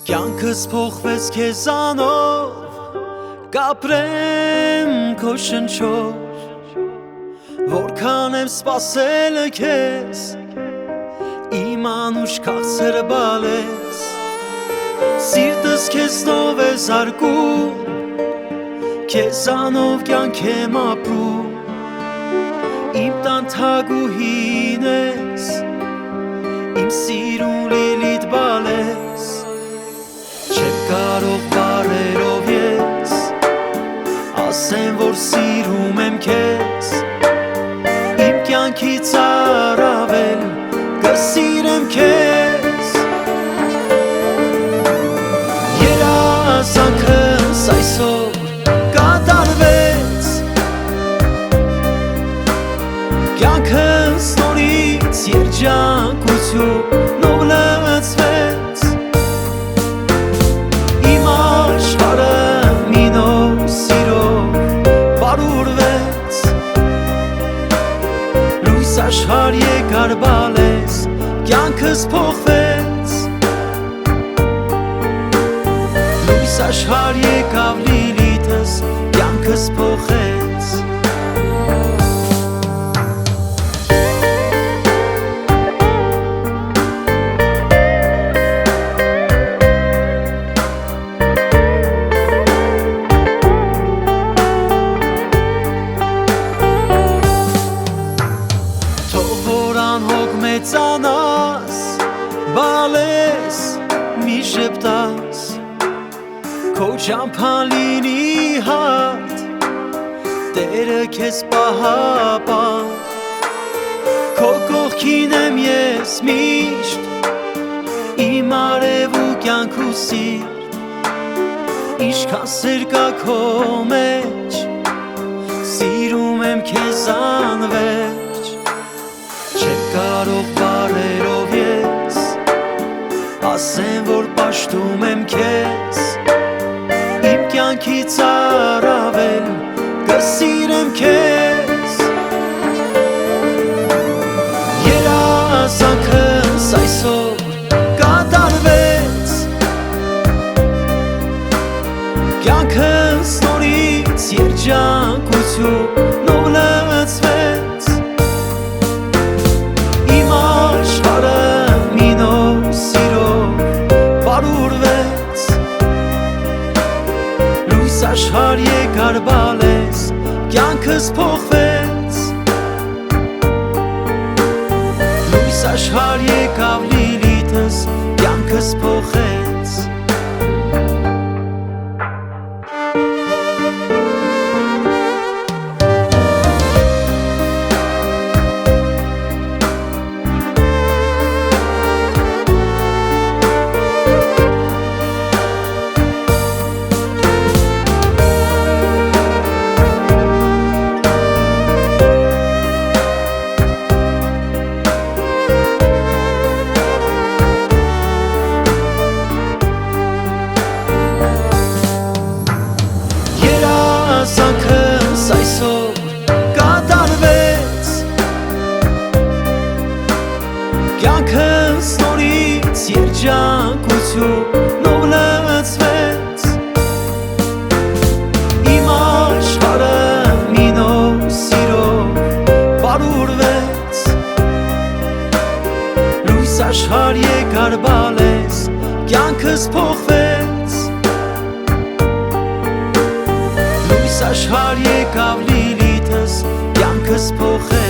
Կյանքս փոխվեց քեզանով, կապրեմ քո շնչով, որքան եմ սպասել քեզ, իմ անուշ քաղցր բալես, սիրտս քեզնով է զարկում, քեզանով կյանք եմ ապրում, իմ տան թագուհին ես, իմ սիրուն լիլիթ բալես, չեմ կարող բարերով ես ասեմ, որ սիրում եմ քեզ, իմ կյանքից առավել կսիրեմ քեզ, երազանքս այսօր կատարվեց, կյանքս նորից երջանկությունով լցվեց, իմ աշխարհը մի նոր սիրով բարուրվեց, լույս աշխարհ եկար բալես, կյանքս փոխվեց, լույս աշխարհ եկավ լիլիթս, կյանքս փոխեց, մեծանաս, բալես, մի շպտաս, քո ճամփան լինի հարթ, Տերը քեզ պահապան, քո կողքին եմ ես միշտ, իմ արև ու կյանք ու սիրտ, ինչքան սեր կա քո մեջ, սիրում եմ քեզ անվերջ, չեմ կարող բարերով ես ասեմ, որ պաշտում եմ քեզ, իմ կյանքից առավել կսիրեմ քեզ, երազանքս այսօր կատարվեց, կյանքս նորից երջանկությունով լցվեց, աշխարհը մի նոր սիրով բարուրվեց, լույս աշխարհ եկար բալես, կյանքս փոխվեց, լույս աշխարհ եկավ լիլիթս, կյանքս փոխեց, երազանքս այսօր կատարվեց, կյանքս նորից երջանկությունով լցվեց, իմ աշխարհը մի նոր սիրով բարուրվեց, լույս աշխարհ եկար բալես, կյանքս փոխվեց, աշխարհ եկավ լիլիթս, կյանքս փոխեց,